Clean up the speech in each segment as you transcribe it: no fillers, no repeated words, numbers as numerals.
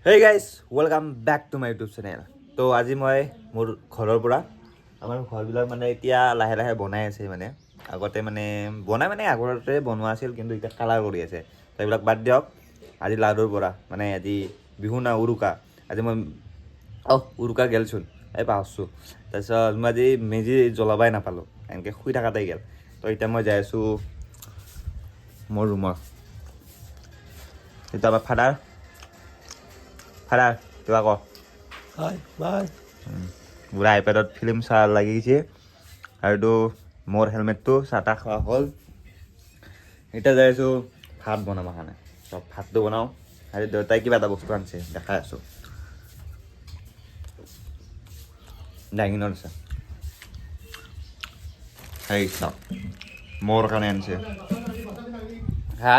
Hey guys, welcome back to my YouTube channel. তো আজি মই মোৰ ঘৰৰ পৰা আমাৰ ঘৰবিলাক মানে এতিয়া লাহে লাহে বনাই আছে মানে আগতে মানে বনাই মানে আগতে বনোৱা আছিল কিন্তু এতিয়া কালাৰ কৰি আছে তো এইবিলাক বাদ দিয়ক আজি লাডুৰ পৰা মানে আজি বিহু না উৰুকা আজি মই উৰুকা গেলচোন এই পাহৰছোঁ তাৰপিছত মই আজি মেজি জ্বলাবাই নাপালোঁ এনেকৈ শুই থকাতেই গেল তো এতিয়া মই যাই আছোঁ মোৰ ৰুমৰ এতিয়া আমাৰ ফাদাৰ কিবা ক Hi, bye. বুঢ়া আইপেডত ফিল্ম চাহ লাগিছে আৰু এইটো মোৰ হেলমেটটো চাহ তাহ খোৱা হ'ল এতিয়া যাই আছোঁ ভাত বনাবৰ কাৰণে তো ভাতটো বনাওঁ আৰু দেউতাই কিবা এটা বস্তু আনিছে দেখাই আছোঁ ডাইনিঙত আছে সেই চাওক মোৰ কাৰণে আনিছে হা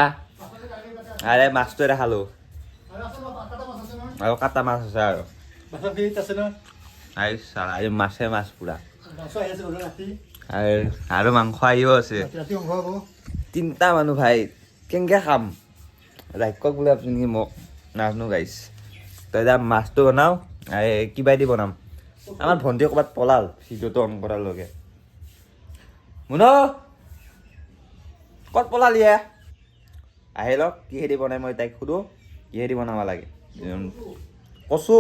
আৰে মাছটো এটা খালোঁ আৰু কাটা মাছ আছে আৰু Masa kita sana, আজি মাছে মাছ পুৰা masa ya sudah nanti, আৰু মাংস আহিও আছে nanti orang apa? তিনিটা মানুহ ভাই কেনেকৈ খাম ৰাক্ষক বোলে আপুনি মোক নাজানো গাইছ তই এতিয়া মাছটো বনাওঁ কিবা দি বনাম আমাৰ ভণ্টি ক'ৰবাত পলাল ভিডিঅ'টো অন কৰাৰ লগে মুন ক'ত পলালি আহি লওক কিহেদি বনাই মই তাইক সোধোঁ কিহেদি বনাব লাগে কচু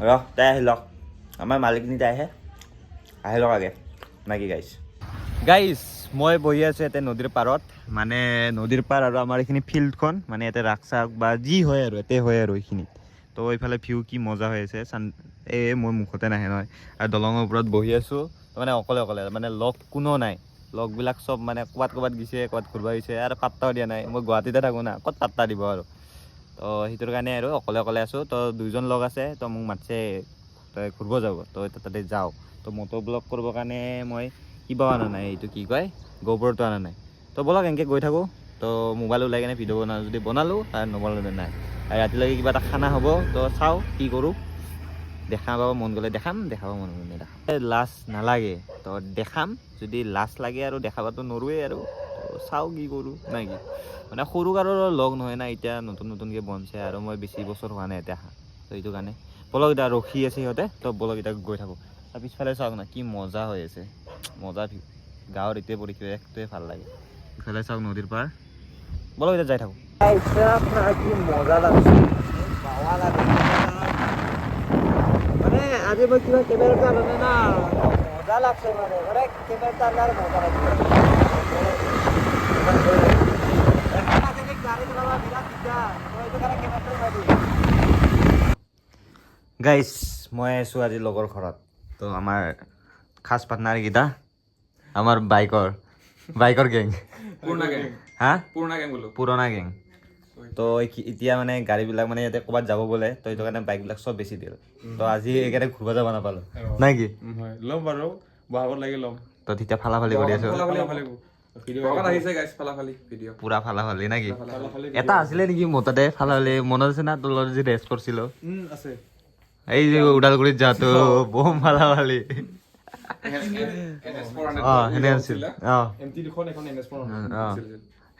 ৰহ তাই আহি লওক আমাৰ মালিকনী তাই আহি লওক আগে নাকি গাইছ মই বহি আছোঁ ইয়াতে নদীৰ পাৰত মানে নদীৰ পাৰ আৰু আমাৰ এইখিনি ফিল্ডখন মানে ইয়াতে ৰাস চাক বা যি হয় আৰু ইয়াতে হয় আৰু এইখিনিত তো এইফালে ভিউ কি মজা হৈ আছে এই মোৰ মুখতে নাহে নহয় আৰু দলঙৰ ওপৰত বহি আছোঁ মানে অকলে মানে লগ কোনো নাই লগবিলাক চব মানে ক'ৰবাত গৈছে ক'ৰবাত ঘূৰিব গৈছে আৰু পাত্তাও দিয়া নাই মই গুৱাহাটীতে থাকোঁ না ক'ত পাত্তা দিব আৰু তো সেইটোৰ কাৰণে আৰু অকলে আছোঁ তো দুইজন লগ আছে তো মোক মাতছে তই ঘূৰিব যাব তো তাতে যাওঁ তো মটো ব্লগ কৰিবৰ কাৰণে মই কিবা অনা নাই এইটো কি কয় গোবৰটো অনা নাই তো ব'লক এনেকৈ গৈ থাকোঁ তো মোবাইল ওলাই কিনে ভিডিঅ' বনাওঁ যদি বনালোঁ আৰু নবনালোঁ নাই আৰু ৰাতিলৈকে কিবা এটা খানা হ'ব তো চাওঁ কি কৰোঁ দেখাব মন গ'লে দেখাব মন গ'লে নেদেখাম লাজ নালাগে তো দেখাম যদি লাজ লাগে আৰু দেখাবতো নোৱাৰোৱেই আৰু চাওঁ কি কৰোঁ নাই কি মানে সৰু কাৰো লগ নহয় না এতিয়া নতুনকৈ বনছে আৰু মই বেছি বছৰ হোৱা নাই এতিয়া তো সেইটো কাৰণে ব'লক এতিয়া ৰখি আছে সিহঁতে তো ব'লক এতিয়া গৈ থাকোঁ তাৰ পিছফালে চাওক না কি মজা হৈ আছে মজা ভিউ গাঁৱৰ এতিয়া পৰিৱেশ একটোৱে ভাল লাগে ইফালে চাওক নদীৰ পাৰ ব'লক এতিয়া যাই থাকোঁ কি মজা লাগছে মানে আজি মই কিবা কেমেৰাটো আনোনে না মজা লাগছে মানে কেমেৰাটো আনাৰ মজা লাগছে গাইছ মই আছোঁ আজি লগৰ ঘৰত তো আমাৰ খাছ পাৰ্টনাৰকেইটা আমাৰ বাইকৰ গেং পুৰণা গেং তো এতিয়া মানে গাড়ীবিলাক মানে ইয়াতে ক'ৰবাত যাব বোলে তো সেইটো কাৰণে বাইকবিলাক চব বেছি দিল তো আজি এইকাৰণে ঘূৰিব যাব নাপালোঁ নাই কি ল'ম বাৰু বহাবত লাগি ল'ম তো তেতিয়া ফালাফালি কৰি আছোঁ পুৰা ফালাফালি নে কি এটা আছিলে নেকি মোৰ তাতে ফালাফালি মনত আছে না তোৰ লগত যে ৰেচ কৰিছিলোঁ আছে এই যে ওদালগুৰিত যাওঁতো বম ফালাফালি সেনে আছিল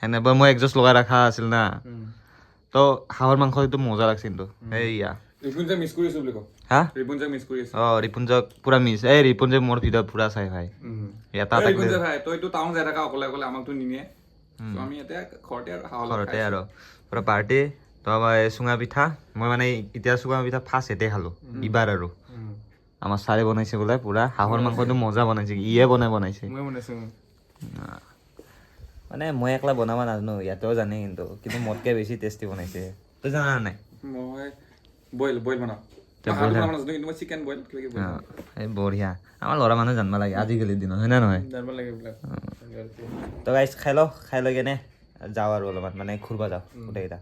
সেনেকৈ মই একজষ্ট লগাই ৰখা আছিল না তো হাঁহৰ মাংস এইটো মজা লাগছে কিন্তু এইয়া ৰিপুঞ্জক পুৰা মিছ এই ৰিপুঞ্জক মোৰ ভিডিঅ' পুৰা চাই ভাই ঘৰতে আৰু পুৰা পাৰ্টি তো আমাৰ চুঙা পিঠা মই মানে এতিয়া চুঙা পিঠা ফাৰ্ষ্ট এতে খালোঁ ইবাৰ আৰু আমাৰ ছাৰে বনাইছে বোলে পুৰা হাঁহৰ মাংসটো মজা বনাইছে ইয়ে বনাইছে মানে মই একলা বনাব নাজানো ইয়াতেও জানে কিন্তু মোতকৈ বেছি টেষ্টি বনাইছে তই জানা নাই বঢ়িয়া আমাৰ ল'ৰা মানুহ জানিব লাগে আজিকালিৰ দিনত হয় নে নহয় তো গাইছ খাই লৈ কেনে যাওঁ আৰু অলপমান মানে ঘূৰিব যাওঁ গোটেইকেইটা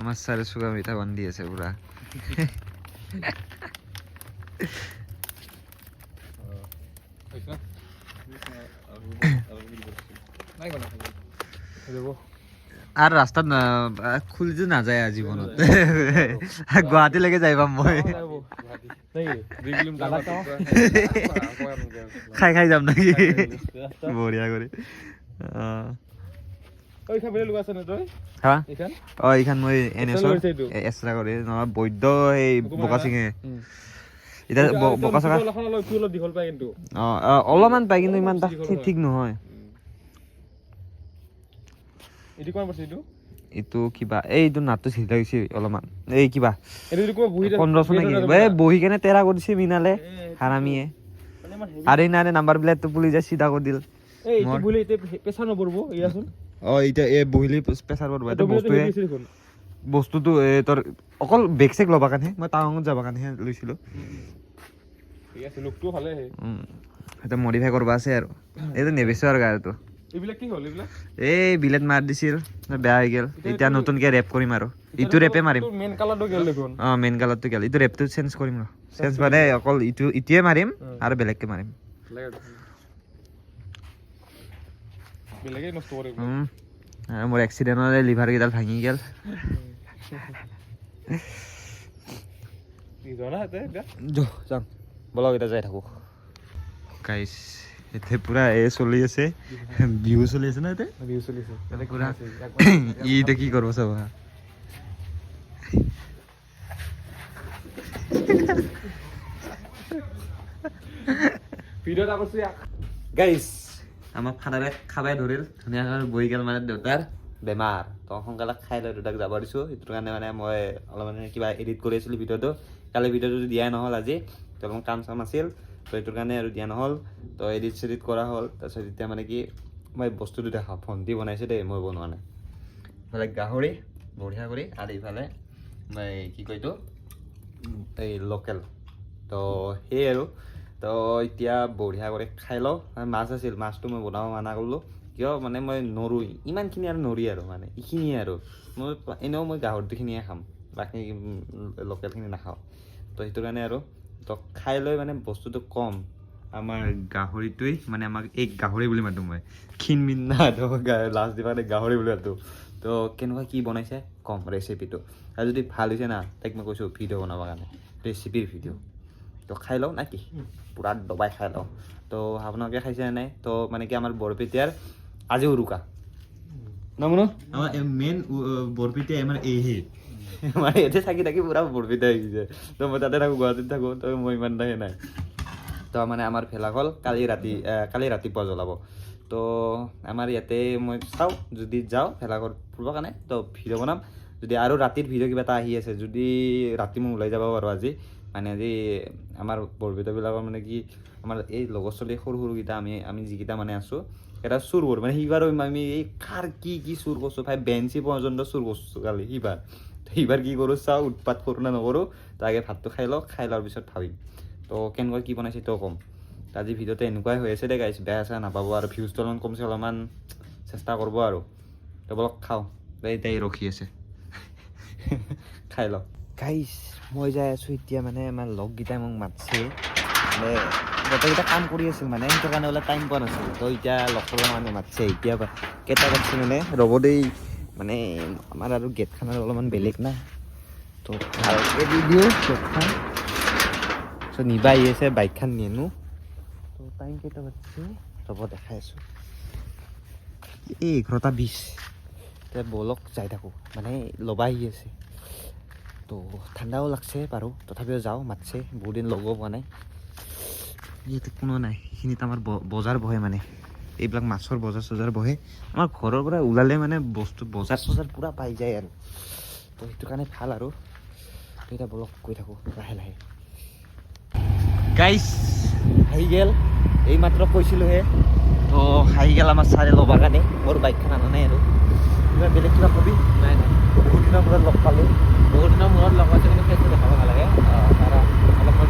আমাৰ ছাৰে চুঙা পিঠা বান্ধি আছে পুৰা আৰু ৰাস্তাত খুলিটো নাযায় জীৱনত গুৱাহাটীলৈকে যাই পাম মই খাই যাম নেকি বঢ়িয়া কৰি এইখান বেলেগ লগাইছ নে তই হা এইখান এইখান মই এনেছো কৰিছে এইটো? এক্সট্ৰা কৰি নহয় বৈদ্য এই বোকা চিঙে এতিয়া বোকা চকা অলপ দীঘল পায় কিন্তু অলপমান পায় কিন্তু ইমান ঠিক নহয় এইটো কোন পাইছে এইটো এইটো কিবা এইটো নাটটো চিধা গৈছে অলপমান এই কিবা এইটো যদি কোৱা বহি 1500 নেকি বহি কেনে তেৰা কৰিছে মিনালে হাৰামিয়ে আৰে না নাম্বাৰ প্লেট তো পুলিশ সিধা কৰে দিল এই এইটো বলি এতে পেছা নপৰব ইয়াচোন এইটা এ বহিলি প্ৰেছাৰ পৰব এটা বস্তুটো তোৰ অকল বেক চেক লবা কাৰণে মই টাউনত যাবা কাৰণে লৈছিলো ঠিক আছে লুকটো ভালে হে এটা মডিফাই কৰবা আছে আৰু এইটো নেবেছো আৰু গাড়ীটো এইবিলাক কি হ'ল এইবিলাক এই বিলেট মাৰ দিছিল বেয়া হৈ গেল এতিয়া নতুনকে ৰেপ কৰিম আৰু ইটো ৰেপে মাৰিম মেন কালাৰটো গেল দেখোন মেন কালাৰটো গেল ইটো ৰেপটো চেঞ্জ কৰিম ৰ চেঞ্জ মানে অকল ইটোৱে মাৰিম আৰু বেলেগকে মাৰিম বেলেগে নষ্ট কৰে আৰু মোৰ এক্সিডেণ্টত লিভাৰ কেইডাল ভাঙি গেল কি জানা এতে যাম বলক এতিয়া যাই থাকো গাইছ এতে পুৰা চলি আছে বিহু চলি আছে না এতে ভিউ চলিছে পুৰা ইতে কি কৰিব চাবা ভিডিঅ'টা কৰিছে গাইছ আমাক খানাৰে খাবাই ধৰিল ধুনীয়াকৈ বহি গেল মানে দেউতাৰ বেমাৰ তো সোনকালে খাই লৈ দেউতাক যাব দিছোঁ সেইটোৰ কাৰণে মানে মই অলপমান কিবা এডিট কৰি আছিলোঁ ভিডিঅ'টো কালি ভিডিঅ'টো দিয়াই নহ'ল আজি তো অলপমান কাম চাম আছিল তো সেইটোৰ কাৰণে আৰু দিয়া নহ'ল তো এডিট চেডিট কৰা হ'ল তাৰপিছত এতিয়া মানে কি মই বস্তুটো দেখাওঁ ভণ্টি বনাইছে দেই মই বনোৱা নাই ইফালে গাহৰি বঢ়িয়া কৰি আৰু ইফালে মই কি কয় এইটো এই লোকেল তো সেই আৰু তো এতিয়া বঢ়িয়া কৰি খাই লওঁ মাছ আছিল মাছটো মই বনাব মানা কৰিলোঁ কিয় মানে মই নৰোঁ ইমানখিনি আৰু নৰি আৰু মানে এইখিনিয়ে আৰু মই এনেও মই গাহৰিটোখিনিয়ে খাম বাকী লোকেলখিনি নাখাওঁ তো সেইটো কাৰণে আৰু তো খাই লৈ মানে বস্তুটো কম আমাৰ গাহৰিটোৱেই মানে আমাক এই গাহৰি বুলি মাতোঁ মই ক্ষীণমিন না তো লাষ্ট দিবা গাহৰি বুলি মাতোঁ তো কেনেকুৱা কি বনাইছে কম ৰেচিপিটো আৰু যদি ভাল হৈছে না তাইক মই কৈছোঁ ভিডিঅ' বনাবৰ কাৰণে ৰেচিপিৰ ভিডিঅ' তো খাই লওঁ না কি পুৰা দবাই খাই লওঁ তো আপোনালোকে খাইছে নাই তো মানে কি আমাৰ বৰপেটীয়াৰ আজি উৰুকা নমনো আমাৰ মেইন বৰপেটীয়া আমাৰ এইহে মানে ইয়াতে থাকি থাকি পুৰা বৰপেটীয়া হৈ গৈছে তো মই তাতে থাকোঁ গুৱাহাটীত থাকোঁ তো মই ইমান নাই নাই তো মানে আমাৰ ভেলাঘৰ কালি ৰাতিপুৱা জ্বলাব তো আমাৰ ইয়াতে মই চাওঁ যদি যাওঁ ভেলাঘৰ ফুৰিবৰ কাৰণে তো ভিডিঅ' বনাম যদি আৰু ৰাতিৰ ভিডিঅ' কিবা এটা আহি আছে যদি ৰাতি মই ওলাই যাব পাৰোঁ আজি মানে আজি আমাৰ বৰপেটাবিলাকৰ মানে কি আমাৰ এই লগৰ ছোৱালী সৰু সৰুকেইটা আমি যিকেইটা মানে আছোঁ এটা চুৰ কৰোঁ মানে সিবাৰো আমি এই কাৰ কি চুৰ কৰিছোঁ ভাই বেঞ্চি পৰ্যন্ত চুৰ কৰিছোঁ কালি সিবাৰ কি কৰোঁ চাওঁ উৎপাত কৰোঁ না নকৰোঁ তাকে ভাতটো খাই লোৱাৰ পিছত ভাবিম তো কেনেকুৱা কি বনাইছে তো ক'ম আজি ভিডিঅ'টো এনেকুৱাই হৈ আছে দে গাইছ বেয়া চেয়া নাপাব আৰু ভিউজটো অলপমান কমছে অলপমান চেষ্টা কৰিব আৰু তো বলক খাওঁ তাই ৰখি আছে খাই লওক গাইছ মই যাই আছোঁ এতিয়া মানে আমাৰ লগকেইটাই মোক মাতছে মানে গোটেইকেইটা কাম কৰি আছিল মানে সেইটো কাৰণে বোলে টাইম পোৱা নাছিল তো এতিয়া লগৰ মানে মাতছে এতিয়া কেইটা পাতিছে মানে ৰ'ব দেই মানে আমাৰ আৰু গেটখনৰ অলপমান বেলেগ না তো ভালকৈ দি দিওঁ গেটখন চ' নিবা আহি আছে বাইকখন নিনো তো টাইম কেইটা বাজিছে ৰ'ব দেখাই আছোঁ এই 11:20 এতিয়া বলক যাই থাকোঁ মানে ল'বা আহি আছে তো ঠাণ্ডাও লাগছে বাৰু তথাপিও যাওঁ মাতছে বহুত দিন লগো পোৱা নাই ইয়াতে কোনো নাই এইখিনিত আমাৰ বজাৰ বহে মানে এইবিলাক মাছৰ বজাৰ চজাৰ বহে আমাৰ ঘৰৰ পৰা ওলালে মানে বস্তু বজাৰ চজাৰ পূৰা পাই যায় আৰু তো সেইটো কাৰণে ভাল আৰু তো এতিয়া বলক গৈ থাকোঁ লাহে লাহে গাইছ আহি গেল এইমাত্ৰ কৈছিলোঁহে তো আহি গেল আমাৰ ছাৰে ল'বৰ কাৰণে মোৰ বাইকখন অনা নাই আৰু কিবা বেলেগ কিবা কবি নাই বহুত দিনৰ মূৰত লগ পালোঁ বহুত দিনৰ মূৰত লগ পাইছোঁ কিন্তু ফেচটো দেখাব নালাগে অলপমান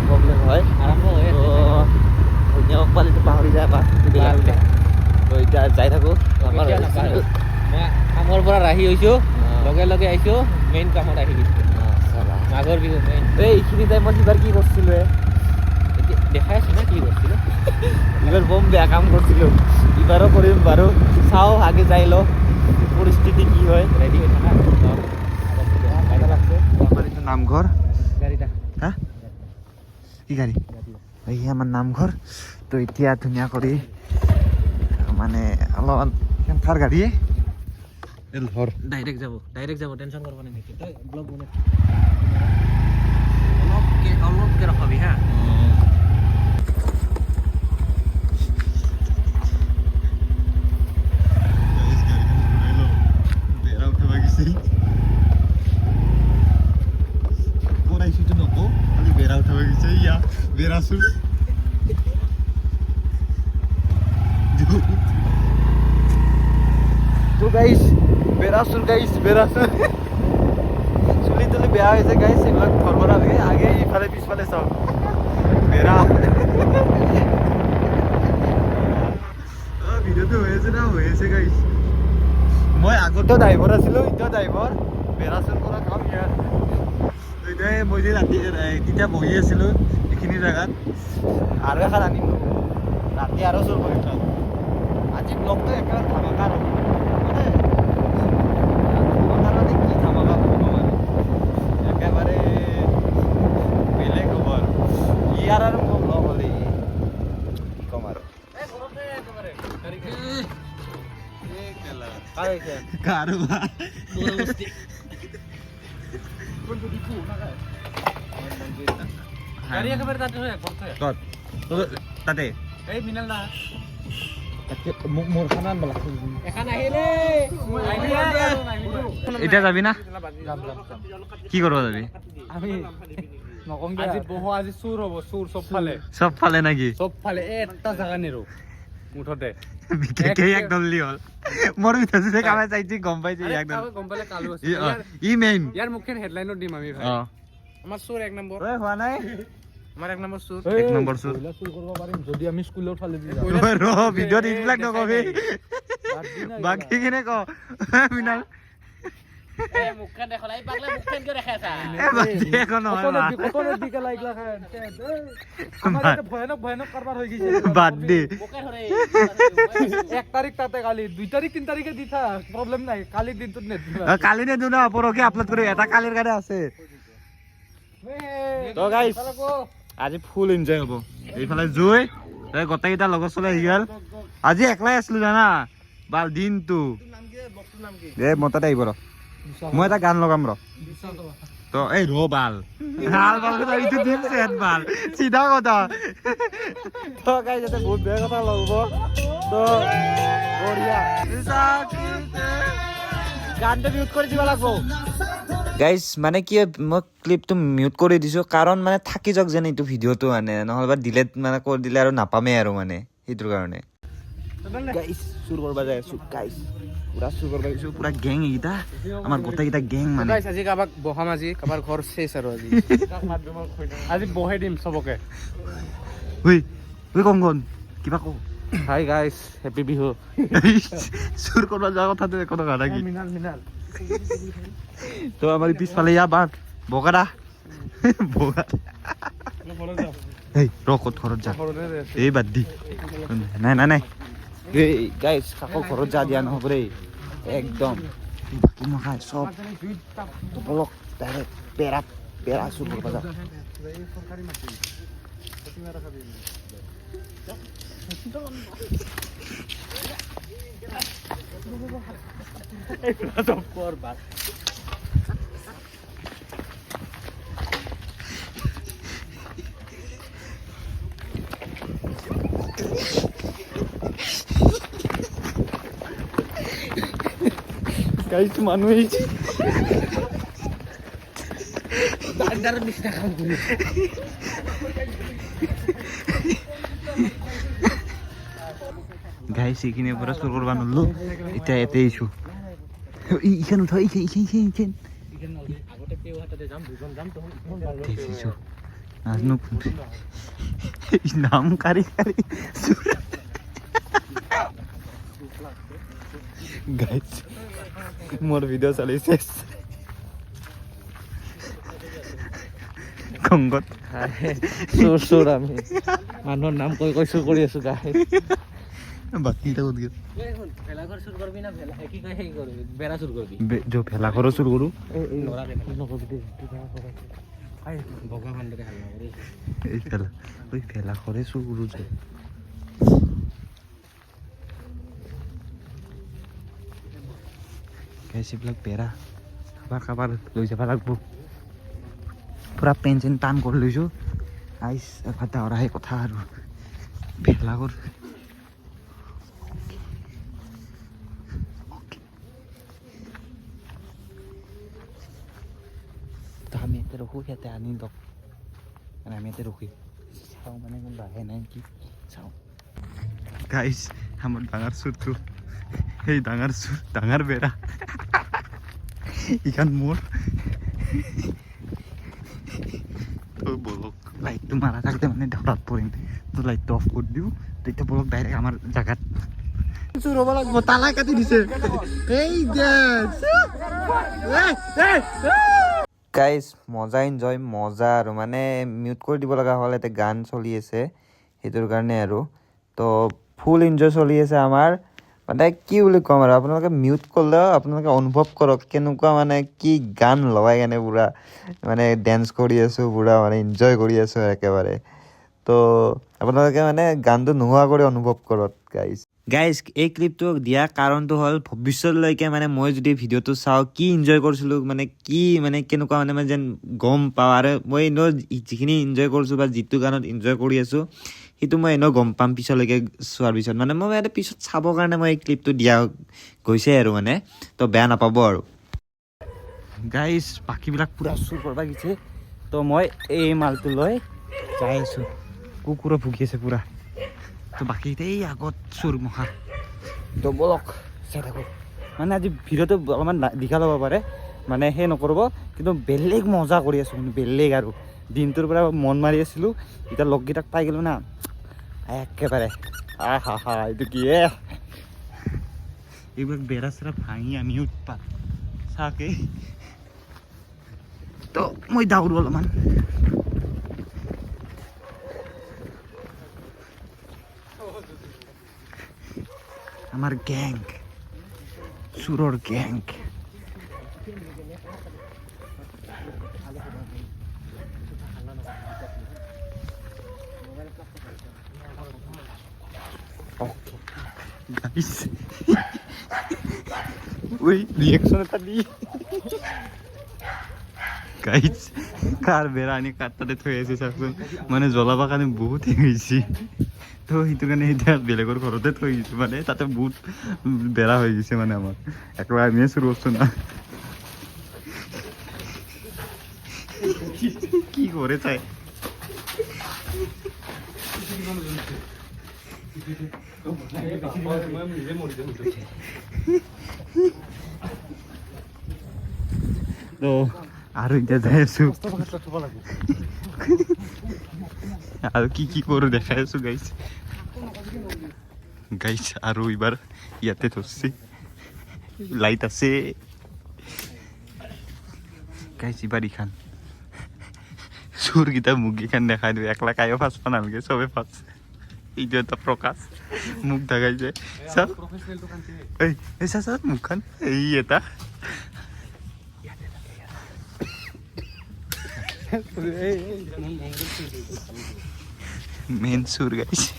প্ৰব্লেম হয় আৰম্ভ হৈ আছে ধন্যবাদ পালিটো পাহৰি যায় বা তো এতিয়া যাই থাকোঁ মই কামৰ পৰা ৰাহি হৈছোঁ লগে লগে আহিছোঁ মেইন কামত আহি গৈছোঁ মাঘৰ বিহু মেইন এইখিনি টাইমত সিবাৰ কি কৰিছিলোঁ দেখাই আছোঁ না কি কৰিছিলোঁ এইবাৰ বম বেয়া কাম কৰিছিলোঁ এইবাৰো কৰিম বাৰু চাওঁ আগে যাই লওঁ পৰিস্থিতি কি হয় ৰেডি হৈ থাকা লাগছে আমাৰ এইটো নামঘৰ গাড়ীটা হা কি গাড়ী এই আমাৰ নামঘৰ তো এতিয়া ধুনীয়া কৰি মানে অলপমান কাৰ গাড়ীয়ে ধর ডাইরেক্ট যাব টেনশন করব না দেখি তাই ব্লগ বনে অলপ কে রাখবি হ্যাঁ বেড়া উঠাবা গেছি কোরাই শুধু নকো খালি বেড়া উঠাবা গেছে ইয়া বেড়া শুন তো গাইস বেড়াসুর চুলি তুলি বেয়া হয়েছে গাইস এগুলো ধরবো না আগে ইফালে পিছফালে সব বেড়া ভিডিওটো হয়েছে গাইস মই আগতেও ড্ৰাইভাৰ আছিলো এতিয়াও ড্ৰাইভাৰ বেড়াচুৰ কৰা কাম ইয়াৰ এতিয়াই মই যে ৰাতি তেতিয়া বহি আছিলো এইখিনি জেগাত আৰু এখন আনিম ৰাতি আৰু চুৰ কৰিম আজি ব্লগটো একেবাৰে ধামাকা হ'ব মানে কি ধামাকা হ'ব মানে একেবাৰে বেলেগ হ'ব আৰু ইয়াৰ আৰু মোক ব্লগ হ'লে কি ক'ম আৰু কাৰোবা গাড়ী একেবাৰে তাতে হয় ক'ত তাতে এই মিনাল না মোৰ খানা বেলা এখন আহিলে এতিয়া যাবি না কি কৰিব যাবি আমি নকম আজি বহু আজি চুৰ হ'ব চুৰ চব ফালে নেকি চব ফালে এটা জাগা নেৰো মুঠতে বিশেষকৈ একদম লি হ'ল মোৰ ভিতৰত যে কামে চাইছি গম পাইছি একদম গম পালে কালো আছে ই মেইন ইয়াৰ মুখখন হেডলাইনত দিম আমি ভাই আমাৰ চুৰ এক নম্বৰ ঐ হোৱা নাই আমাৰ এক নম্বৰ চুৰ এক নম্বৰ চুৰ চুৰ কৰিব পাৰিম যদি আমি স্কুলৰ ফালে দি যাওঁ ৰ ভিডিঅ'ত এইবিলাক নকবি বাকী কিনে ক মিনাল এই মুখখন দেখলাই পাগলা মুখখন কিয় দেখাইছা বাকী একো নহয় কটনে দিকে লাগলা খান আমাৰ এটা ভয়ানক কাৰবাৰ হৈ গৈছে বাদ দে মুখে ধৰে 1 তাৰিখ তাতে কালি 2 তাৰিখ 3 তাৰিখে দি থাক প্ৰব্লেম নাই কালি দিনটোত নেদিবা কালি নেদো না পৰহি আপলোড কৰি এটা কালিৰ কাৰণে আছে তো গাইস আজি ফুল এনজয় হ'ব এইফালে জুই গোটেইকেইটা লগৰ চলাই আহি গ'ল আজি একলাই আছিলো জানা বাল দিনটো দে মতাতে আহিব ৰ মই এটা গান লগাম ৰ তো এই ৰ বাল হাল বাল কথা ইটো দিম চেট বাল চিধা কথা তো গাইস যাতে বহুত বেয়া কথা লগব তো বঢ়িয়া গানটো মিউট কৰি দিব লাগব গাইজ মানে কি মই ক্লিপটো মিউট কৰি দিছোঁ কাৰণ মানে থাকি যাওক যেন এইটো ভিডিঅ'টো মানে নহ'লে ডিলেট মানে কৰি দিলে আৰু নাপামেই আৰু মানে সেইটোৰ কাৰণে গাইজ চুৰ কৰিব যাই আছোঁ গাইজ পুৰা চুৰ কৰিব আহিছোঁ পুৰা গেং এইকেইটা আমাৰ গোটেইকেইটা গেং মানে গাইছ আজি কাবাক বহাম আজি কাবাৰ ঘৰ শেষ আৰু আজি বহে দিম চবকে ঐ কংকন কিবা কওঁ হাই গাইছ হেপী বিহু চুৰ কৰিব যোৱা কথাটো একো নহয় নেকি মিনাল তো আমাৰ পিছফালে ইয়া বাট বগাদা বগা এই ৰ ক'ত ঘৰত যা এই বাদ দি নাই এই গাইছ কাকো ঘৰত যা দিয়া নহ'ব দেই একদম বাকী নখায় চব বলক ডাইৰেক্ট পেৰা চুৰ কৰিব যা গাইছ মানুহ আহিছে দাদাৰ নিচিনা কাম কৰি গাইছ এইখিনিৰ পৰা চুৰ কৰিব নোৱাৰিলো এতিয়া ইয়াতে আহিছোঁ ইখন উঠ ইখন আগতে কেও হাততে যাম দুজন যাম তো দেখিছোঁ নাজনো নাম কাৰি গাইছ মোৰ ভিডিঅ' চলিছে কংগত চুৰ আমি মানুহৰ নাম কৈ চুৰ কৰি আছো গাই বাকীটা ক'ত গ'ল ভেলাঘৰ চুৰ কৰবি না কি কয় সেই কৰবি বেৰা চুৰ কৰবি ভেলাঘৰো চুৰ কৰোঁ ল'ৰা দেখা নকবি দেই বগা ভাণ্ডাৰে হাল নকৰি এই ভেলাঘৰে চুৰ কৰোঁ যে গাইছ এইবিলাক বেৰা কাৰোবাৰ লৈ যাব লাগিব পূৰা পেন চেন টান কৰি লৈছোঁ আইচ এবাৰ দাৱৰাহে কথা আৰু ভেলাঘৰ আমি ইয়াতে ৰখোঁ ইয়াতে আনি লওক মানে আমি ইয়াতে ৰখি চাওঁ মানে কোনোবা আহে নাই কি চাওঁ গাইছ আমাৰ ডাঙৰ চুৰটো সেই ডাঙৰ চুৰ ডাঙৰ বেৰা ইখান মোৰ তো বলক লাইটটো মাৰা থাকতে মানে ধৰাত পৰিম তো লাইটটো অফ কৰি দিওঁ তেতিয়া বলক ডাইৰেক্ট আমাৰ জাগাত চুৰ হ'ব লাগিব তালা কাটি দিছে এই গাইজ মজা এনজয় মজা আৰু মানে মিউট কৰি দিব লগা হ'ল এতিয়া গান চলি আছে সেইটোৰ কাৰণে আৰু তো ফুল এনজয় চলি আছে আমাৰ মানে কি বুলি ক'ম আৰু আপোনালোকে মিউট কৰিলেও আপোনালোকে অনুভৱ কৰক কেনেকুৱা মানে কি গান লগাই কেনে পুৰা মানে ডেন্স কৰি আছোঁ পুৰা মানে এনজয় কৰি আছোঁ একেবাৰে তো আপোনালোকে মানে গানটো নোহোৱা কৰি অনুভৱ কৰক গাইজ এই ক্লিপটো দিয়া কাৰণটো হ'ল ভৱিষ্যতলৈকে মানে মই যদি ভিডিঅ'টো চাওঁ কি এনজয় কৰিছিলোঁ মানে কি মানে কেনেকুৱা মানে যেন গম পাওঁ আৰু মই এনেও যিখিনি এনজয় কৰিছোঁ বা যিটো গানত এনজয় কৰি আছোঁ সেইটো মই এনেও গম পাম পিছলৈকে চোৱাৰ পিছত মানে মই ইয়াতে পিছত চাবৰ কাৰণে মই এই ক্লিপটো দিয়া গৈছে আৰু মানে তো বেয়া নাপাব আৰু গাইজ বাকীবিলাক পূৰা চুৰ কৰিব গৈছে তো মই এই মালটো লৈ যাই আছোঁ কুকুৰে ভুগি আছে পূৰা তো বাকী এই আগত চুৰ মহা তো বলক চাই থাকোঁ মানে আজি ভিডিঅ'টো অলপমান দীঘল হ'ব পাৰে মানে সেই নকৰিব কিন্তু বেলেগ মজা কৰি আছোঁ কিন্তু বেলেগ আৰু দিনটোৰ পৰা মন মাৰি আছিলোঁ এতিয়া লগকেইটাক পাই গ'লোঁ না একেবাৰে হা হা এইটো কি এইবিলাক বেৰা চেৰা ভাঙি আমি উৎপাত চাকে তো মই দাউৰো অলপমান আমার গ্যাং সুরর গ্যাং গাইস ওই রিঅ্যাকশন এটা দি গাইস কার বেড়ানি কাটতে থৈ আছে চাচোন মানে জ্বলাবা কাৰণে বহুত হেইছি তো সেইটো কাৰণে এতিয়া বেলেগৰ ঘৰতে থৈ দিছোঁ মানে তাতে বহুত বেৰা হৈ গৈছে মানে আমাৰ একেবাৰে আমিয়ে চুৰ কৰিছোঁ না কি কৰে চাই তো আৰু এতিয়া যাই আছোঁ আৰু কি কি কৰোঁ দেখাই আছোঁ গাইছ আৰু এইবাৰ ইয়াতে ধৰছি লাইট আছে গাইছ এইবাৰ ইখান চোৰকেইটা মুখকেইখান দেখাই দিওঁ একলা কায়ো ফাঁচ পা নালাগে চবে ফাঁচ এইটো এটা প্ৰকাশ মুখ দেখাই যায় চাওক এই চা মুখখন এই এটা মেন চুর গাইছে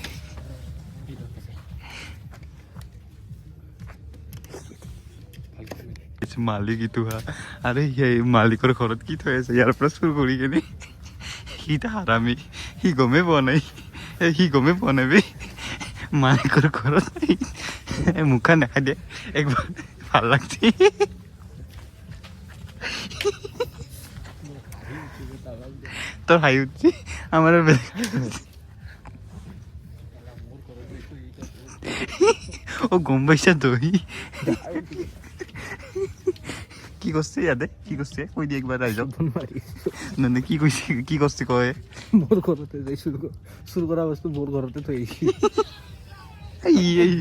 মালিক ইটো আরে এই মালিকৰ ঘৰত কি থৈ আছে ইয়াৰ পৰা চুৰ কৰি কেনে সিটা হাৰামি সি গমেই পোৱা নাই বে মালিকৰ ঘৰত মুখখন দেখাই দিয়ে একবাৰ ভাল লাগছে তোর হাই উঠছি আমার ও গম পাইছা দই কি করছে ইয়াতে কি করছে কই দিয়ে একবার আইজ না কি কইছে কি করছে কয় মোর ঘরতে যাই শুরু করা বস্তু মোর ঘরতে থই এই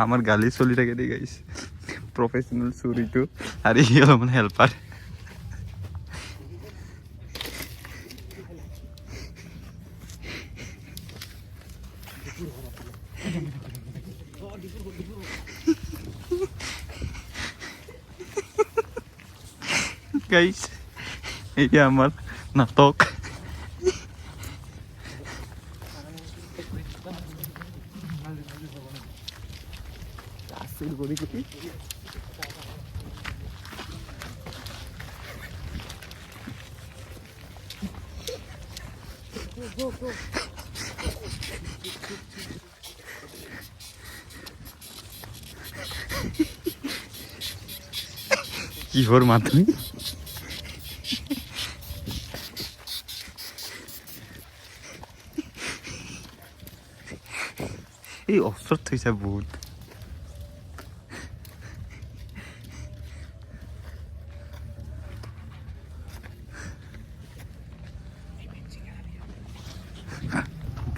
আমার গালি চলি থাকে দেই গাইস প্রফেশনাল চুরি তো আর এই হলো মানে হেল্পার গাইস এই আমার নাটক কিহৰ মাথুই এই অস্ত্ৰত থৈছে বহুত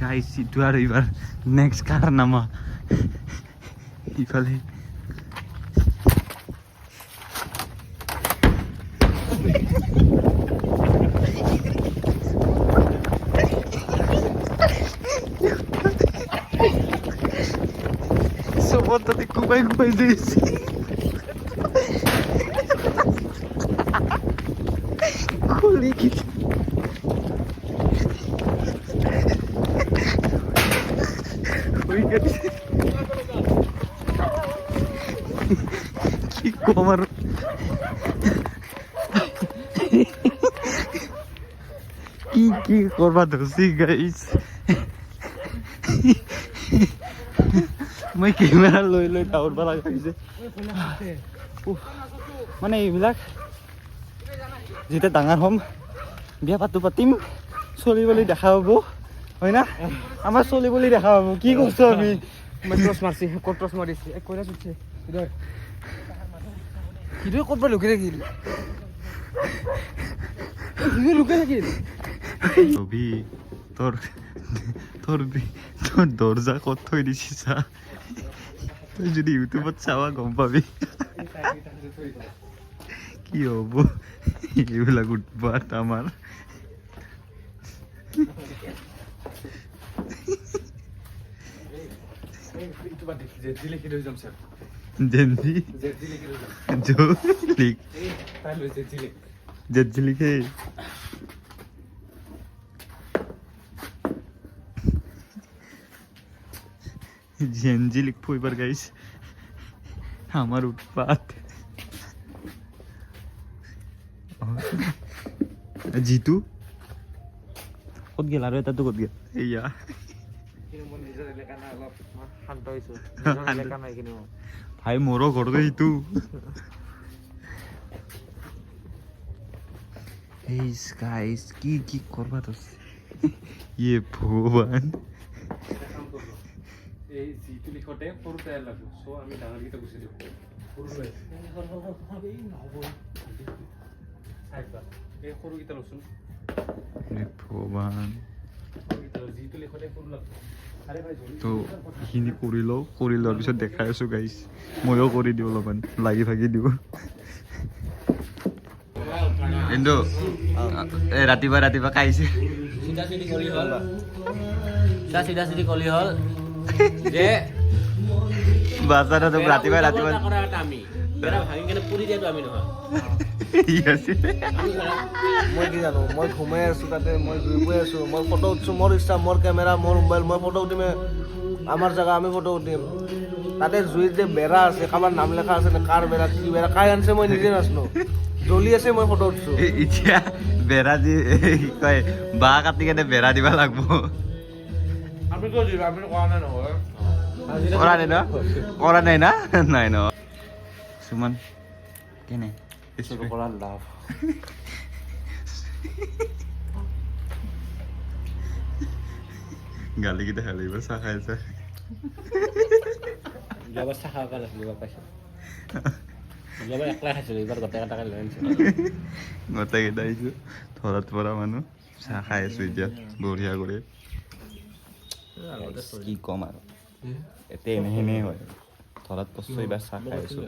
গাইছ ইটো আৰু এইবাৰ নেক্সট কাৰ নামা ইফালে Sobat tadi kupai desi. Kuli gitu. কি কম আর কি করবা ধরছি গাইস মই কেমেৰা লৈ লৈ টাউৰবা লাগা হৈছে মানে এইবিলাক যেতিয়া ডাঙৰ হ'ম বিয়া পাতিম চলিবলৈ দেখা পাব হয় না আমাৰ চলিবলৈ দেখা পাব কি কৈছো আমি ক্ৰছ মাৰছি ক্ৰছ মাৰিছে এক কইনা চুটছে কিদৰে ক'ত লুকি থাকিল কিদৰে লুকি থাকিল ছবি তোৰ দৰ্জা ক'ত থৈ দিছি চা তই যদি ইউটিউবত চাৱা গম পাবি কি হ'ব এইবিলাক উৎপাত আমাৰ জেনজি জেনজি লিখে জেনজি লিখবো এবাৰ গাইস আমাৰ উৎপাত জিতু ক'ত গেল আৰু এটাতো ক'ত গেল এয়া ভাই মোৰো ঘৰ গৈতো Guys, guys, কি কৰবা তো ইয়ে ভগবান এই জিতু লিখতে সৰু টায়াৰ লাগব সো আমি ডাঙৰ গিটা গুছি দিও সৰু লৈ এই নহব চাইবা এই সৰু গিটা লচোন ভগবান জিতু লিখতে সৰু লাগব তো এইখিনি কৰি লোৱাৰ পিছত দেখাই আছো গাইছ ময়ো কৰি দিওঁ অলপমান লাগি ভাগি দিওঁ কিন্তু ৰাতিপুৱা খাইছে চিধা চিধি কলি হল যে বাজাৰত ৰাতিপুৱা আমি ভাঙি কেনে পুৰি দিয়াটো আমি নহয় মই কি জানো মই ঘুমাই আছো তাতে মই জুই গৈ আছো মই ফটো উঠছো মোৰ ইচ্ছা মোৰ কেমেৰা মোৰ মোবাইল মই ফটো উঠিম আমাৰ জাগা আমি ফটো উঠিম তাতে জুইত যে বেৰা আছে কাৰোবাৰ নাম লেখা আছে কাৰ বেৰা কি বেৰা কাই আনছে মই নিজে নাজানো জ্বলি আছে মই ফটো উঠছো এতিয়া বেৰা দি কয় বাঁহ কাটি কেনে বেৰা দিব লাগব আমিতো দিবা আমি কোৱা নাই নহয় কৰা নাই না নাই ন সুমন কেনে কৰাৰ লাভ গালিকেইটা খালি এইবাৰ চাহ খাইছে ব্যৱস্থা খাব কাৰণে আছিলোঁ পাইছোঁ যোৱাবাৰ একলাই খাইছিলোঁ এইবাৰ গোটেই কেইটাকে লৈ আনিছোঁ গোটেইকেইটা আহিছোঁ ঘৰত পৰা মানুহ চাহ খাই আছোঁ এতিয়া বঢ়িয়া কৰি কি ক'ম আৰু এতিয়া এনেহেনে হয় ঘৰত বস্তু এইবাৰ চাহ খাই আছোঁ